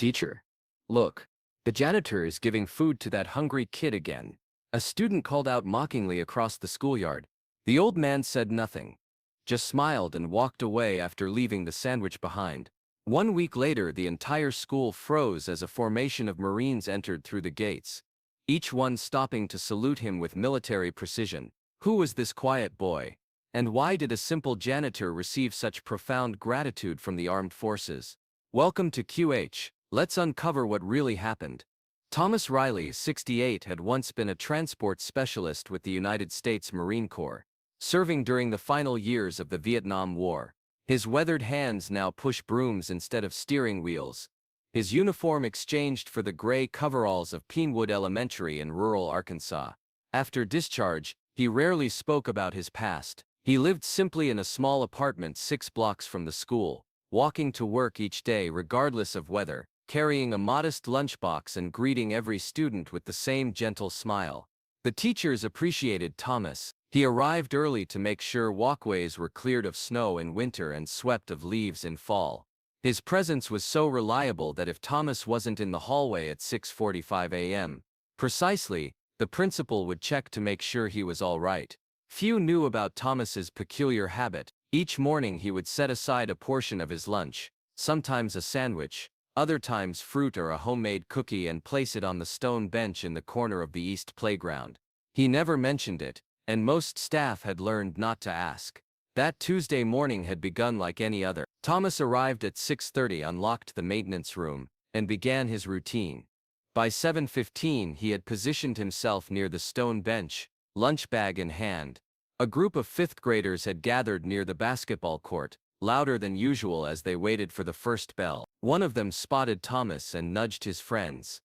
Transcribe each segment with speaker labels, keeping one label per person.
Speaker 1: Teacher, look, the janitor is giving food to that hungry kid again. A student called out mockingly across the schoolyard. The old man said nothing, just smiled and walked away after leaving the sandwich behind. 1 week later, the entire school froze as a formation of Marines entered through the gates, each one stopping to salute him with military precision. Who was this quiet boy? And why did a simple janitor receive such profound gratitude from the armed forces? Welcome to QH. Let's uncover what really happened. Thomas Riley, 68, had once been a transport specialist with the United States Marine Corps, serving during the final years of the Vietnam War. His weathered hands now push brooms instead of steering wheels. His uniform exchanged for the gray coveralls of Peenwood Elementary in rural Arkansas. After discharge, he rarely spoke about his past. He lived simply in a small apartment 6 blocks from the school, walking to work each day regardless of weather, carrying a modest lunchbox and greeting every student with the same gentle smile. The teachers appreciated Thomas. He arrived early to make sure walkways were cleared of snow in winter and swept of leaves in fall. His presence was so reliable that if Thomas wasn't in the hallway at 6:45 a.m. precisely, the principal would check to make sure he was all right. Few knew about Thomas's peculiar habit. Each morning he would set aside a portion of his lunch, sometimes a sandwich, other times fruit or a homemade cookie, and place it on the stone bench in the corner of the east playground. He never mentioned it, and most staff had learned not to ask. That Tuesday morning had begun like any other. Thomas arrived at 6:30, unlocked the maintenance room, and began his routine. By 7:15 he had positioned himself near the stone bench, lunch bag in hand. A group of 5th graders had gathered near the basketball court, louder than usual as they waited for the first bell. One of them spotted Thomas and nudged his friends.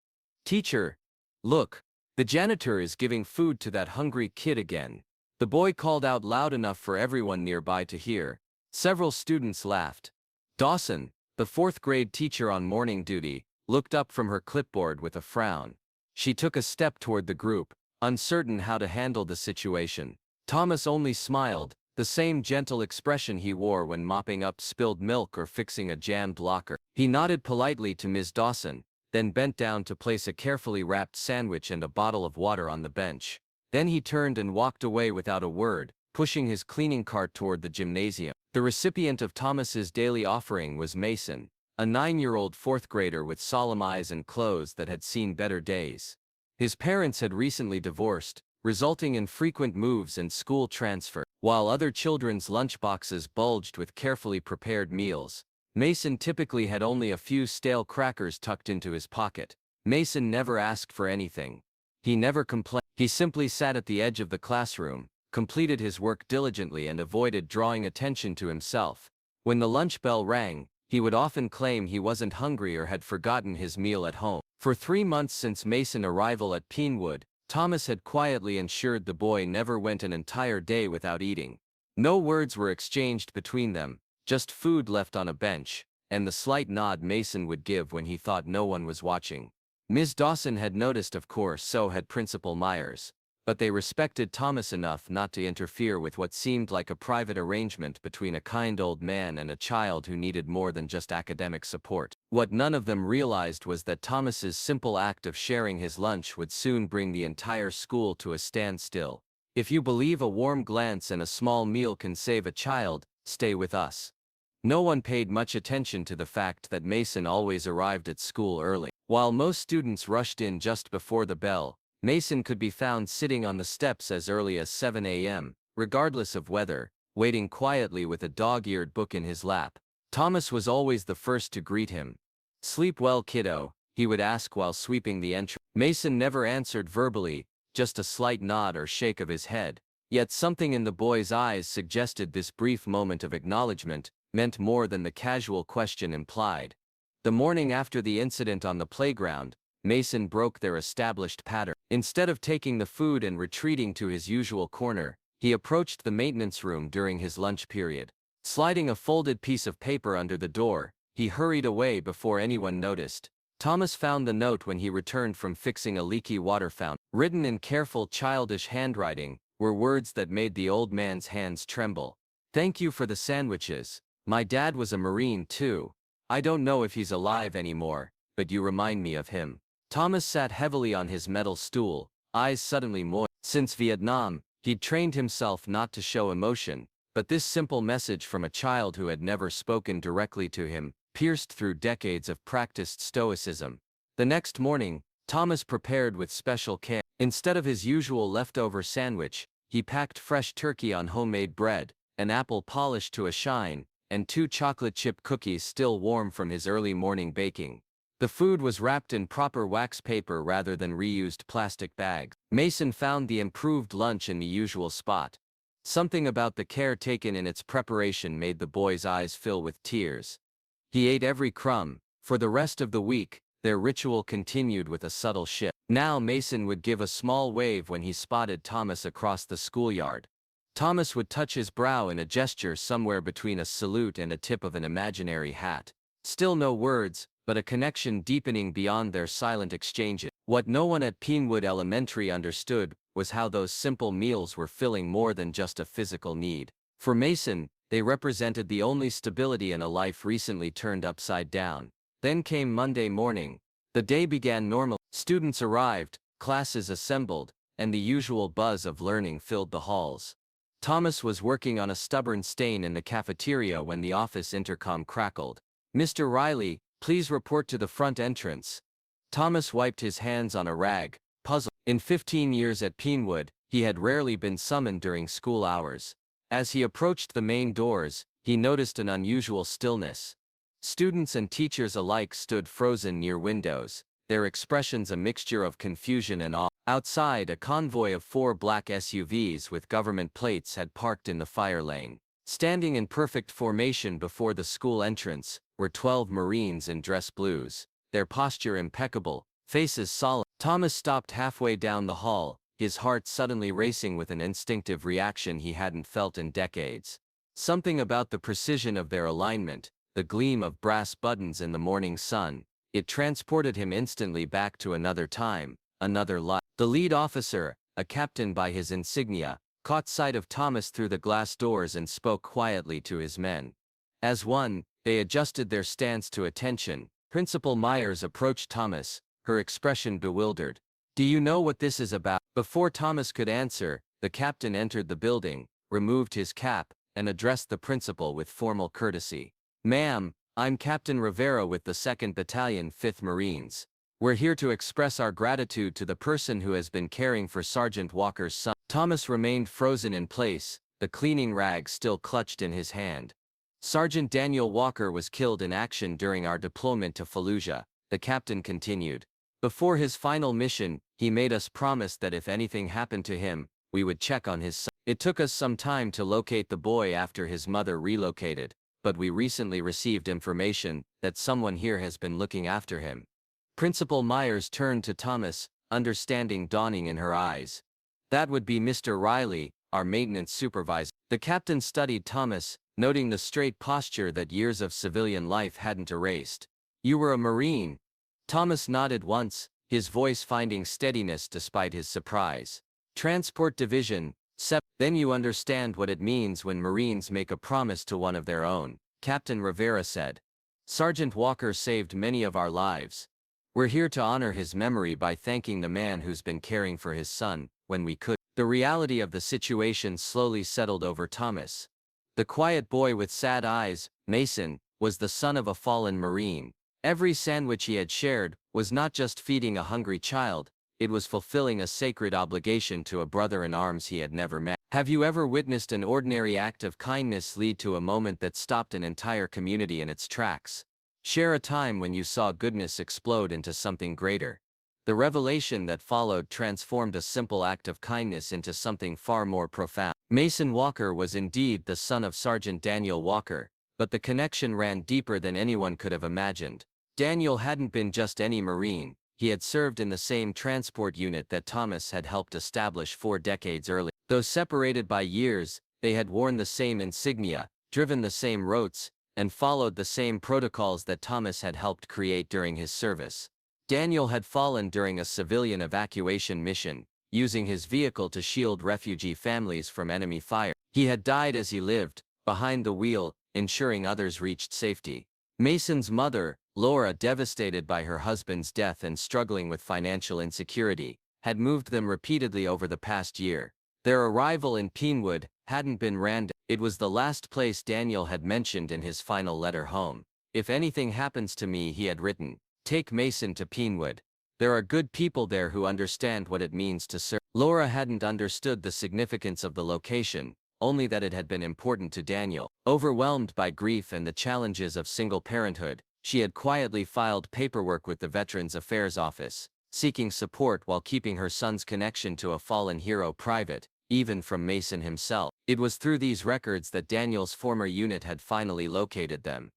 Speaker 1: "Teacher, look, the janitor is giving food to that hungry kid again." The boy called out loud enough for everyone nearby to hear. Several students laughed. Dawson, the 4th grade teacher on morning duty, looked up from her clipboard with a frown. She took a step toward the group, uncertain how to handle the situation. Thomas only smiled, the same gentle expression he wore when mopping up spilled milk or fixing a jammed locker. He nodded politely to Ms. Dawson, then bent down to place a carefully wrapped sandwich and a bottle of water on the bench. Then he turned and walked away without a word, pushing his cleaning cart toward the gymnasium. The recipient of Thomas's daily offering was Mason, a 9-year-old 4th grader with solemn eyes and clothes that had seen better days. His parents had recently divorced, resulting in frequent moves and school transfer. While other children's lunchboxes bulged with carefully prepared meals, Mason typically had only a few stale crackers tucked into his pocket. Mason never asked for anything. He never complained. He simply sat at the edge of the classroom, completed his work diligently, and avoided drawing attention to himself. When the lunch bell rang, he would often claim he wasn't hungry or had forgotten his meal at home. For 3 months since Mason's arrival at Peenwood, Thomas had quietly ensured the boy never went an entire day without eating. No words were exchanged between them, just food left on a bench, and the slight nod Mason would give when he thought no one was watching. Ms. Dawson had noticed, of course, so had Principal Myers, but they respected Thomas enough not to interfere with what seemed like a private arrangement between a kind old man and a child who needed more than just academic support. What none of them realized was that Thomas's simple act of sharing his lunch would soon bring the entire school to a standstill. If you believe a warm glance and a small meal can save a child, stay with us. No one paid much attention to the fact that Mason always arrived at school early. While most students rushed in just before the bell, Mason could be found sitting on the steps as early as 7 a.m., regardless of weather, waiting quietly with a dog-eared book in his lap. Thomas was always the first to greet him. "Sleep well, kiddo," he would ask while sweeping the entry. Mason never answered verbally, just a slight nod or shake of his head. Yet something in the boy's eyes suggested this brief moment of acknowledgement meant more than the casual question implied. The morning after the incident on the playground, Mason broke their established pattern. Instead of taking the food and retreating to his usual corner, he approached the maintenance room during his lunch period. Sliding a folded piece of paper under the door, he hurried away before anyone noticed. Thomas found the note when he returned from fixing a leaky water fountain. Written in careful, childish handwriting were words that made the old man's hands tremble. "Thank you for the sandwiches. My dad was a Marine too. I don't know if he's alive anymore. but you remind me of him. Thomas sat heavily on his metal stool, eyes suddenly moist. Since Vietnam, he'd trained himself not to show emotion, but this simple message from a child who had never spoken directly to him pierced through decades of practiced stoicism. The next morning, Thomas prepared with special care. Instead of his usual leftover sandwich, he packed fresh turkey on homemade bread, an apple polished to a shine, and 2 chocolate chip cookies still warm from his early morning baking. The food was wrapped in proper wax paper rather than reused plastic bags. Mason found the improved lunch in the usual spot. Something about the care taken in its preparation made the boy's eyes fill with tears. He ate every crumb. For the rest of the week, their ritual continued with a subtle shift. Now Mason would give a small wave when he spotted Thomas across the schoolyard. Thomas would touch his brow in a gesture somewhere between a salute and a tip of an imaginary hat. Still no words, but a connection deepening beyond their silent exchanges. What no one at Pinewood Elementary understood was how those simple meals were filling more than just a physical need. For Mason, they represented the only stability in a life recently turned upside down. Then came Monday morning. The day began normal. Students arrived, classes assembled, and the usual buzz of learning filled the halls. Thomas was working on a stubborn stain in the cafeteria when the office intercom crackled. "Mr. Riley, please report to the front entrance." Thomas wiped his hands on a rag, puzzled. In 15 years at Pinewood, he had rarely been summoned during school hours. As he approached the main doors, he noticed an unusual stillness. Students and teachers alike stood frozen near windows, their expressions a mixture of confusion and awe. Outside, a convoy of 4 black SUVs with government plates had parked in the fire lane. Standing in perfect formation before the school entrance were 12 Marines in dress blues, their posture impeccable, faces solemn. Thomas stopped halfway down the hall, his heart suddenly racing with an instinctive reaction he hadn't felt in decades. Something about the precision of their alignment, the gleam of brass buttons in the morning sun, it transported him instantly back to another time, another life. The lead officer, a captain by his insignia, caught sight of Thomas through the glass doors and spoke quietly to his men. As one, they adjusted their stance to attention. Principal Myers approached Thomas, her expression bewildered. "Do you know what this is about?" Before Thomas could answer, the captain entered the building, removed his cap, and addressed the principal with formal courtesy. "Ma'am, I'm Captain Rivera with the 2nd Battalion, 5th Marines. We're here to express our gratitude to the person who has been caring for Sergeant Walker's son." Thomas remained frozen in place, the cleaning rag still clutched in his hand. "Sergeant Daniel Walker was killed in action during our deployment to Fallujah," the captain continued. "Before his final mission, he made us promise that if anything happened to him, we would check on his son. It took us some time to locate the boy after his mother relocated, but we recently received information that someone here has been looking after him." Principal Myers turned to Thomas, understanding dawning in her eyes. "That would be Mr. Riley, our maintenance supervisor." The captain studied Thomas, noting the straight posture that years of civilian life hadn't erased. "You were a Marine?" Thomas nodded once, his voice finding steadiness despite his surprise. "Transport Division, Then you understand what it means when Marines make a promise to one of their own," Captain Rivera said. "Sergeant Walker saved many of our lives. We're here to honor his memory by thanking the man who's been caring for his son, when we could." The reality of the situation slowly settled over Thomas. The quiet boy with sad eyes, Mason, was the son of a fallen Marine. Every sandwich he had shared was not just feeding a hungry child, it was fulfilling a sacred obligation to a brother-in-arms he had never met. Have you ever witnessed an ordinary act of kindness lead to a moment that stopped an entire community in its tracks? Share a time when you saw goodness explode into something greater. The revelation that followed transformed a simple act of kindness into something far more profound. Mason Walker was indeed the son of Sergeant Daniel Walker, but the connection ran deeper than anyone could have imagined. Daniel hadn't been just any Marine, he had served in the same transport unit that Thomas had helped establish 4 decades earlier. Though separated by years, they had worn the same insignia, driven the same routes, and followed the same protocols that Thomas had helped create during his service. Daniel had fallen during a civilian evacuation mission, using his vehicle to shield refugee families from enemy fire. He had died as he lived, behind the wheel, ensuring others reached safety. Mason's mother, Laura, devastated by her husband's death and struggling with financial insecurity, had moved them repeatedly over the past year. Their arrival in Pinewood hadn't been random. It was the last place Daniel had mentioned in his final letter home. If anything happens to me, he had written, take Mason to Pinewood. There are good people there who understand what it means to serve. Laura hadn't understood the significance of the location, only that it had been important to Daniel. Overwhelmed by grief and the challenges of single parenthood, she had quietly filed paperwork with the Veterans Affairs Office, seeking support while keeping her son's connection to a fallen hero private, even from Mason himself. It was through these records that Daniel's former unit had finally located them.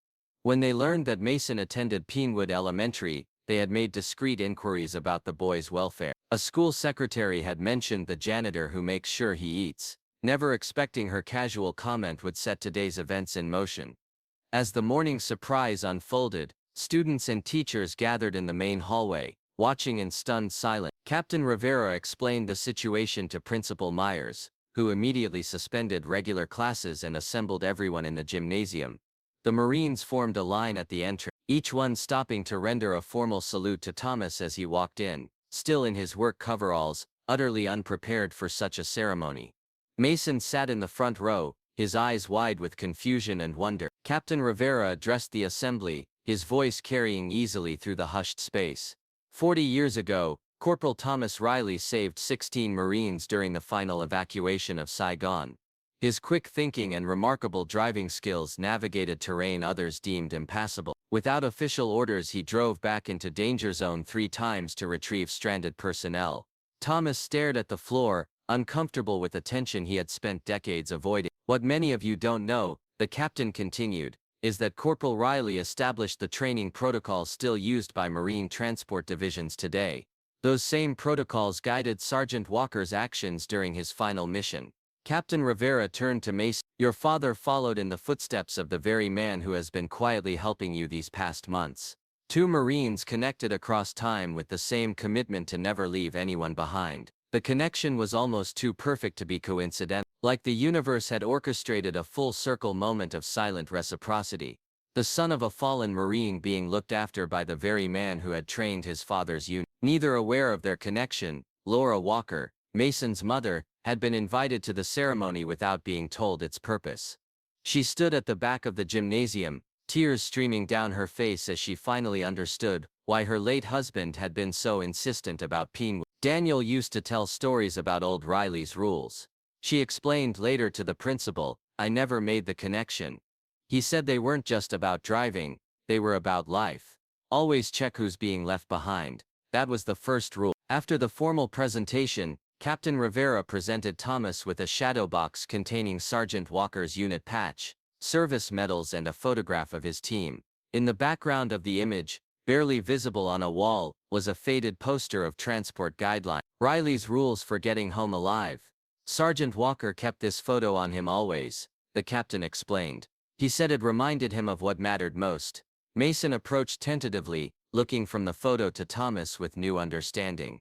Speaker 1: When they learned that Mason attended Pinewood Elementary, they had made discreet inquiries about the boy's welfare. A school secretary had mentioned the janitor who makes sure he eats, never expecting her casual comment would set today's events in motion. As the morning's surprise unfolded, students and teachers gathered in the main hallway, watching in stunned silence. Captain Rivera explained the situation to Principal Myers, who immediately suspended regular classes and assembled everyone in the gymnasium. The Marines formed a line at the entrance, each one stopping to render a formal salute to Thomas as he walked in, still in his work coveralls, utterly unprepared for such a ceremony. Mason sat in the front row, his eyes wide with confusion and wonder. Captain Rivera addressed the assembly, his voice carrying easily through the hushed space. 40 years ago, Corporal Thomas Riley saved 16 Marines during the final evacuation of Saigon. His quick thinking and remarkable driving skills navigated terrain others deemed impassable. Without official orders, he drove back into danger zone 3 times to retrieve stranded personnel. Thomas stared at the floor, uncomfortable with the tension he had spent decades avoiding. What many of you don't know, the captain continued, is that Corporal Riley established the training protocols still used by Marine transport divisions today. Those same protocols guided Sergeant Walker's actions during his final mission. Captain Rivera turned to Mason. Your father followed in the footsteps of the very man who has been quietly helping you these past months. 2 Marines connected across time with the same commitment to never leave anyone behind. The connection was almost too perfect to be coincidental, like the universe had orchestrated a full-circle moment of silent reciprocity. The son of a fallen Marine being looked after by the very man who had trained his father's unit. Neither aware of their connection, Laura Walker, Mason's mother, had been invited to the ceremony without being told its purpose. She stood at the back of the gymnasium, tears streaming down her face as she finally understood why her late husband had been so insistent about Pinewood. Daniel used to tell stories about old Riley's rules. She explained later to the principal, I never made the connection. He said they weren't just about driving, they were about life. Always check who's being left behind. That was the first rule. After the formal presentation, Captain Rivera presented Thomas with a shadow box containing Sergeant Walker's unit patch, service medals and a photograph of his team. In the background of the image, barely visible on a wall, was a faded poster of transport guidelines. Riley's rules for getting home alive. Sergeant Walker kept this photo on him always, the captain explained. He said it reminded him of what mattered most. Mason approached tentatively, looking from the photo to Thomas with new understanding.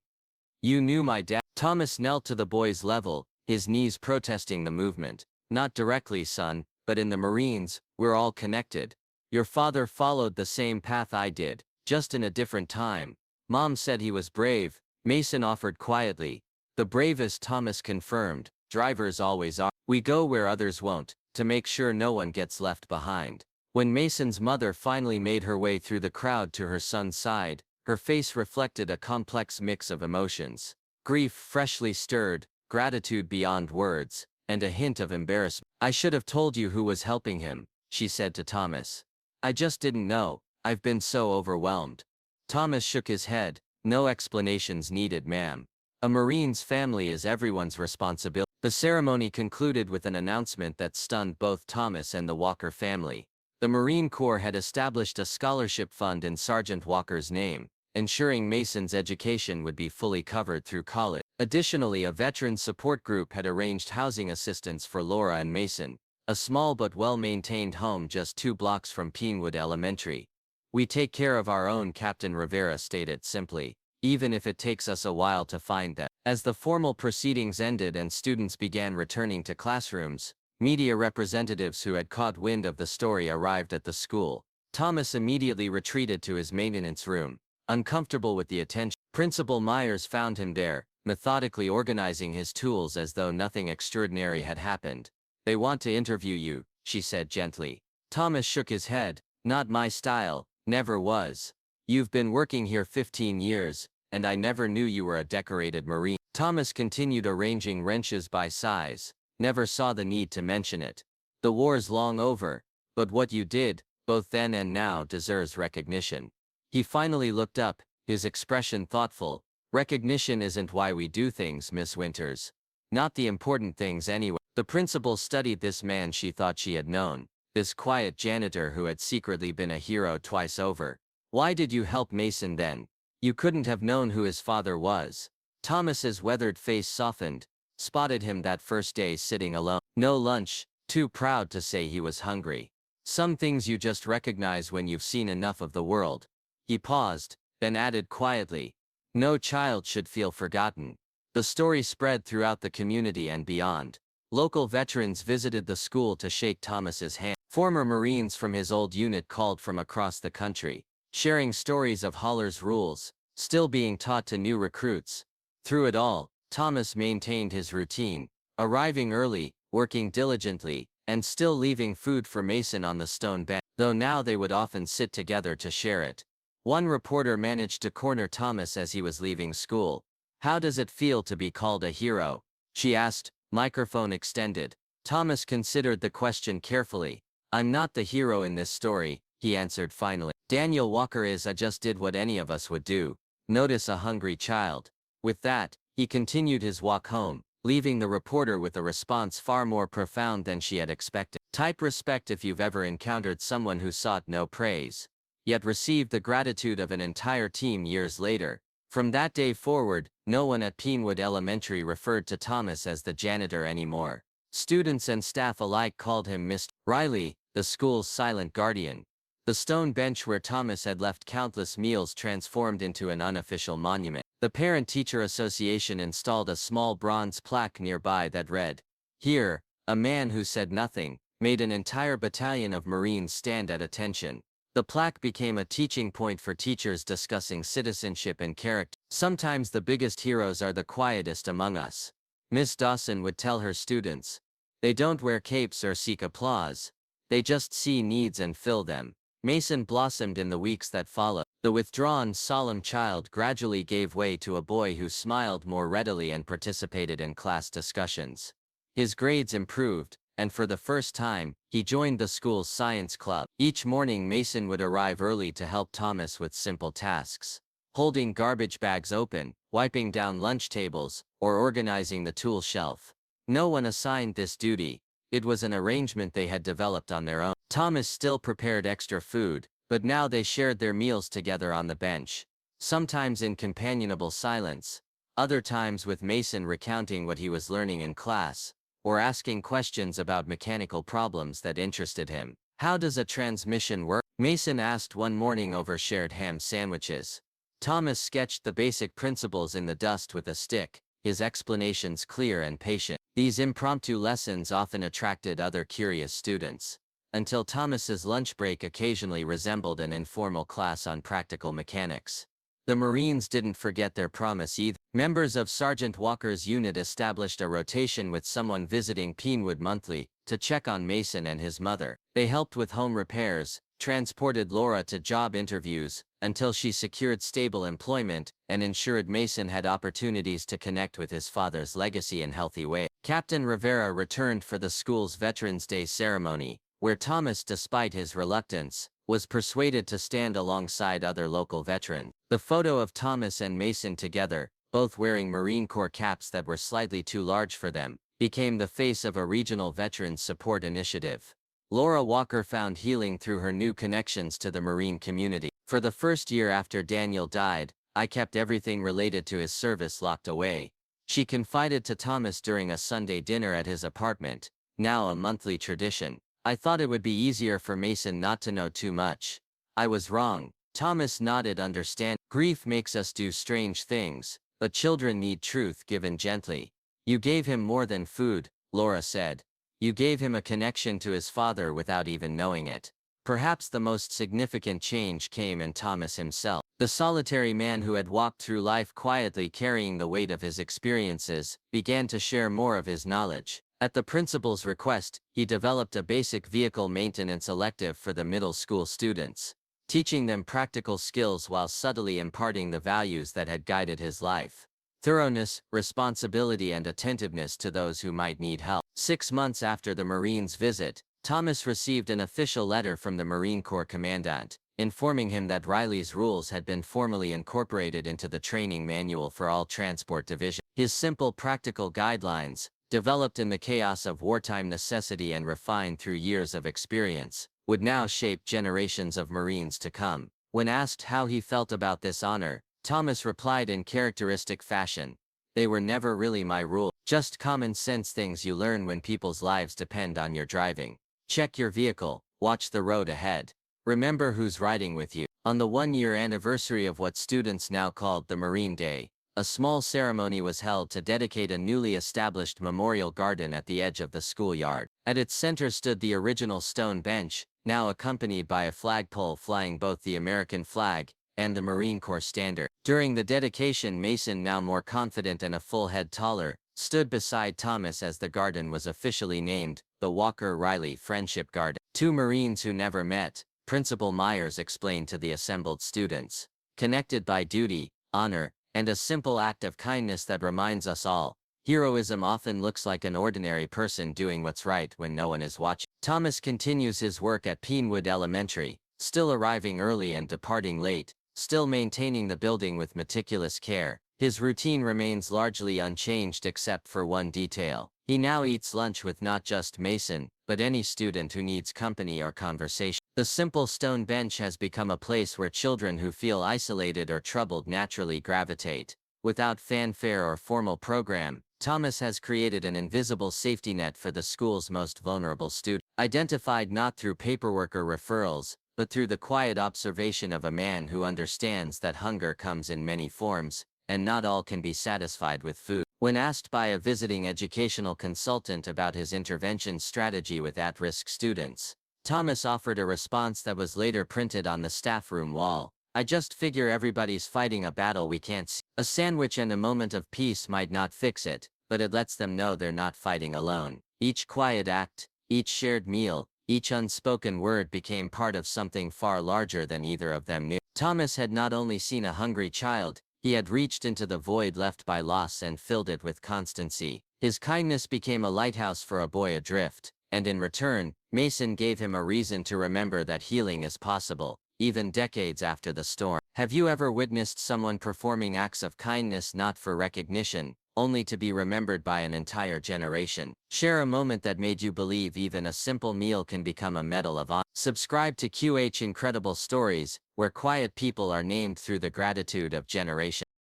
Speaker 1: You knew my dad. Thomas knelt to the boy's level, his knees protesting the movement. Not directly, son, but in the Marines, we're all connected. Your father followed the same path I did, just in a different time. Mom said he was brave, Mason offered quietly. The bravest, Thomas confirmed. Drivers always are. We go where others won't, to make sure no one gets left behind. When Mason's mother finally made her way through the crowd to her son's side, her face reflected a complex mix of emotions. Grief freshly stirred, gratitude beyond words, and a hint of embarrassment. I should have told you who was helping him, she said to Thomas. I just didn't know, I've been so overwhelmed. Thomas shook his head. No explanations needed, ma'am. A Marine's family is everyone's responsibility. The ceremony concluded with an announcement that stunned both Thomas and the Walker family. The Marine Corps had established a scholarship fund in Sergeant Walker's name, ensuring Mason's education would be fully covered through college. Additionally, a veteran support group had arranged housing assistance for Laura and Mason, a small but well-maintained home just 2 blocks from Pinewood Elementary. We take care of our own, Captain Rivera stated simply, even if it takes us a while to find them. As the formal proceedings ended and students began returning to classrooms, media representatives who had caught wind of the story arrived at the school. Thomas immediately retreated to his maintenance room, uncomfortable with the attention. Principal Myers found him there, methodically organizing his tools as though nothing extraordinary had happened. "They want to interview you," she said gently. Thomas shook his head. "Not my style, never was. You've been working here 15 years, and I never knew you were a decorated Marine." Thomas continued arranging wrenches by size. "Never saw the need to mention it. The war's long over, but what you did, both then and now, deserves recognition." He finally looked up, his expression thoughtful. "Recognition isn't why we do things, Miss Winters. Not the important things anyway." The principal studied this man she thought she had known, this quiet janitor who had secretly been a hero twice over. "Why did you help Mason then? You couldn't have known who his father was." Thomas's weathered face softened. "Spotted him that first day sitting alone. No lunch, too proud to say he was hungry. Some things you just recognize when you've seen enough of the world." He paused, then added quietly, "No child should feel forgotten." The story spread throughout the community and beyond. Local veterans visited the school to shake Thomas's hand. Former Marines from his old unit called from across the country, sharing stories of Holler's rules, still being taught to new recruits. Through it all, Thomas maintained his routine, arriving early, working diligently, and still leaving food for Mason on the stone bench, though now they would often sit together to share it. One reporter managed to corner Thomas as he was leaving school. "How does it feel to be called a hero?" she asked, microphone extended. Thomas considered the question carefully. "I'm not the hero in this story," he answered finally. "Daniel Walker is. I just did what any of us would do. Notice a hungry child." With that, he continued his walk home, leaving the reporter with a response far more profound than she had expected. Type respect if you've ever encountered someone who sought no praise, yet received the gratitude of an entire team years later. From that day forward, no one at Pinewood Elementary referred to Thomas as the janitor anymore. Students and staff alike called him Mr. Riley, the school's silent guardian. The stone bench where Thomas had left countless meals transformed into an unofficial monument. The Parent-Teacher Association installed a small bronze plaque nearby that read, "Here, a man who said nothing, made an entire battalion of Marines stand at attention." The plaque became a teaching point for teachers discussing citizenship and character. "Sometimes the biggest heroes are the quietest among us," Miss Dawson would tell her students. "They don't wear capes or seek applause. They just see needs and fill them." Mason blossomed in the weeks that followed. The withdrawn, solemn child gradually gave way to a boy who smiled more readily and participated in class discussions. His grades improved, and for the first time, he joined the school's science club. Each morning Mason would arrive early to help Thomas with simple tasks, holding garbage bags open, wiping down lunch tables, or organizing the tool shelf. No one assigned this duty. It was an arrangement they had developed on their own. Thomas still prepared extra food, but now they shared their meals together on the bench, sometimes in companionable silence, other times with Mason recounting what he was learning in class, or asking questions about mechanical problems that interested him. "How does a transmission work?" Mason asked one morning over shared ham sandwiches. Thomas sketched the basic principles in the dust with a stick, his explanations clear and patient. These impromptu lessons often attracted other curious students, until Thomas's lunch break occasionally resembled an informal class on practical mechanics. The Marines didn't forget their promise either. Members of Sergeant Walker's unit established a rotation with someone visiting Pinewood monthly, to check on Mason and his mother. They helped with home repairs, transported Laura to job interviews, until she secured stable employment, and ensured Mason had opportunities to connect with his father's legacy in healthy ways. Captain Rivera returned for the school's Veterans Day ceremony, where Thomas, despite his reluctance, was persuaded to stand alongside other local veterans. The photo of Thomas and Mason together, both wearing Marine Corps caps that were slightly too large for them, became the face of a regional veterans support initiative. Laura Walker found healing through her new connections to the Marine community. "For the first year after Daniel died, I kept everything related to his service locked away," she confided to Thomas during a Sunday dinner at his apartment, now a monthly tradition. "I thought it would be easier for Mason not to know too much. I was wrong." Thomas nodded, understand. "Grief makes us do strange things, but children need truth given gently." "You gave him more than food," Laura said. "You gave him a connection to his father without even knowing it."
Speaker 2: Perhaps the most significant change came in Thomas himself. The solitary man who had walked through life quietly carrying the weight of his experiences, began to share more of his knowledge. At the principal's request, he developed a basic vehicle maintenance elective for the middle school students, teaching them practical skills while subtly imparting the values that had guided his life: thoroughness, responsibility, and attentiveness to those who might need help. 6 months after the Marine's visit, Thomas received an official letter from the Marine Corps commandant, informing him that Riley's rules had been formally incorporated into the training manual for all transport divisions. His simple practical guidelines, developed in the chaos of wartime necessity and refined through years of experience, would now shape generations of Marines to come. When asked how he felt about this honor, Thomas replied in characteristic fashion, "They were never really my rule, just common sense things you learn when people's lives depend on your driving. Check your vehicle, watch the road ahead. Remember who's riding with you." On the 1-year anniversary of what students now called the Marine Day, a small ceremony was held to dedicate a newly established memorial garden at the edge of the schoolyard. At its center stood the original stone bench, now accompanied by a flagpole flying both the American flag and the Marine Corps standard. During the dedication, Mason, now more confident and a full head taller, stood beside Thomas as the garden was officially named the Walker Riley Friendship Garden. "Two Marines who never met," Principal Myers explained to the assembled students, "connected by duty, honor, and a simple act of kindness that reminds us all, heroism often looks like an ordinary person doing what's right when no one is watching." Thomas continues his work at Peenwood Elementary, still arriving early and departing late, still maintaining the building with meticulous care. His routine remains largely unchanged except for one detail. He now eats lunch with not just Mason, but any student who needs company or conversation. The simple stone bench has become a place where children who feel isolated or troubled naturally gravitate. Without fanfare or formal program, Thomas has created an invisible safety net for the school's most vulnerable students, identified not through paperwork or referrals, but through the quiet observation of a man who understands that hunger comes in many forms, and not all can be satisfied with food. When asked by a visiting educational consultant about his intervention strategy with at-risk students, Thomas offered a response that was later printed on the staff room wall: "I just figure everybody's fighting a battle we can't see. A sandwich and a moment of peace might not fix it, but it lets them know they're not fighting alone." Each quiet act, each shared meal, each unspoken word became part of something far larger than either of them knew. Thomas had not only seen a hungry child, he had reached into the void left by loss and filled it with constancy. His kindness became a lighthouse for a boy adrift, and in return, Mason gave him a reason to remember that healing is possible, even decades after the storm. Have you ever witnessed someone performing acts of kindness not for recognition, only to be remembered by an entire generation? Share a moment that made you believe even a simple meal can become a medal of honor. Subscribe to QH Incredible Stories, where quiet people are named through the gratitude of generations.